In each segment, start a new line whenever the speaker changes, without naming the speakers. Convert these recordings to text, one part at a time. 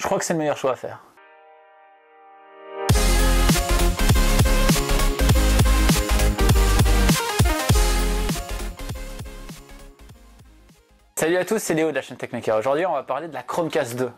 Je crois que c'est le meilleur choix à faire. Salut à tous, c'est Léo de la chaîne TechMaker. Aujourd'hui, on va parler de la Chromecast 2.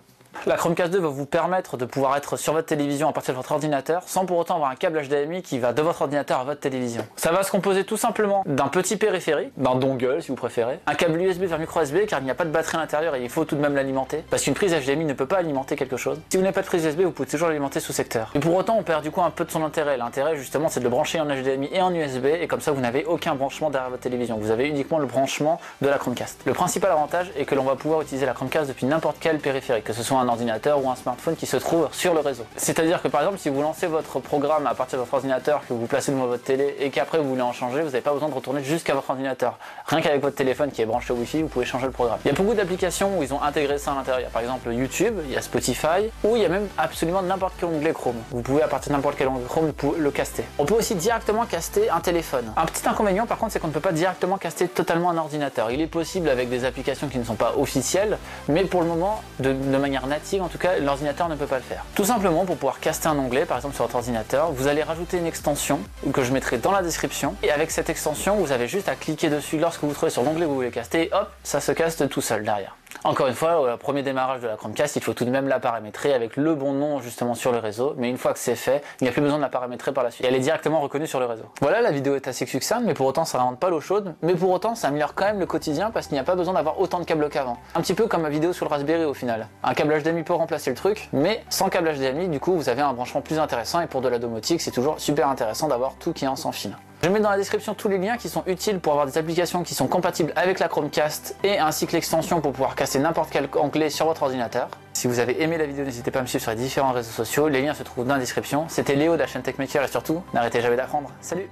La Chromecast 2 va vous permettre de pouvoir être sur votre télévision à partir de votre ordinateur sans pour autant avoir un câble HDMI qui va de votre ordinateur à votre télévision. Ça va se composer tout simplement d'un petit périphérique, d'un dongle si vous préférez, un câble USB vers micro USB car il n'y a pas de batterie à l'intérieur et il faut tout de même l'alimenter parce qu'une prise HDMI ne peut pas alimenter quelque chose. Si vous n'avez pas de prise USB, vous pouvez toujours l'alimenter sous secteur. Et pour autant, on perd du coup un peu de son intérêt. L'intérêt justement, c'est de le brancher en HDMI et en USB et comme ça vous n'avez aucun branchement derrière votre télévision. Vous avez uniquement le branchement de la Chromecast. Le principal avantage est que l'on va pouvoir utiliser la Chromecast depuis n'importe quel périphérique, que ce soit un ordinateur ou un smartphone qui se trouve sur le réseau. C'est-à-dire que par exemple, si vous lancez votre programme à partir de votre ordinateur, que vous placez devant votre télé et qu'après vous voulez en changer, vous n'avez pas besoin de retourner jusqu'à votre ordinateur. Rien qu'avec votre téléphone qui est branché au Wi-Fi, vous pouvez changer le programme. Il y a beaucoup d'applications où ils ont intégré ça à l'intérieur. Par exemple YouTube, il y a Spotify, ou il y a même absolument n'importe quel onglet Chrome. Vous pouvez à partir de n'importe quel onglet Chrome le caster. On peut aussi directement caster un téléphone. Un petit inconvénient par contre, c'est qu'on ne peut pas directement caster totalement un ordinateur. Il est possible avec des applications qui ne sont pas officielles, mais pour le moment, de manière native en tout cas, l'ordinateur ne peut pas le faire. Tout simplement pour pouvoir caster un onglet, par exemple sur votre ordinateur, vous allez rajouter une extension que je mettrai dans la description et avec cette extension, vous avez juste à cliquer dessus lorsque vous trouvez sur l'onglet que vous voulez caster et hop, ça se caste tout seul derrière. Encore une fois, au premier démarrage de la Chromecast, il faut tout de même la paramétrer avec le bon nom justement sur le réseau, mais une fois que c'est fait, il n'y a plus besoin de la paramétrer par la suite. Et elle est directement reconnue sur le réseau. Voilà, la vidéo est assez succincte, mais pour autant ça n'invente pas l'eau chaude, mais pour autant ça améliore quand même le quotidien parce qu'il n'y a pas besoin d'avoir autant de câbles qu'avant. Un petit peu comme ma vidéo sur le Raspberry au final. Un câble HDMI peut remplacer le truc, mais sans câble HDMI, du coup vous avez un branchement plus intéressant et pour de la domotique, c'est toujours super intéressant d'avoir tout qui est en sans fil. Je mets dans la description tous les liens qui sont utiles pour avoir des applications qui sont compatibles avec la Chromecast et ainsi que l'extension pour pouvoir caster n'importe quel onglet sur votre ordinateur. Si vous avez aimé la vidéo, n'hésitez pas à me suivre sur les différents réseaux sociaux, les liens se trouvent dans la description. C'était Léo de la chaîne TechMaker et surtout, n'arrêtez jamais d'apprendre. Salut!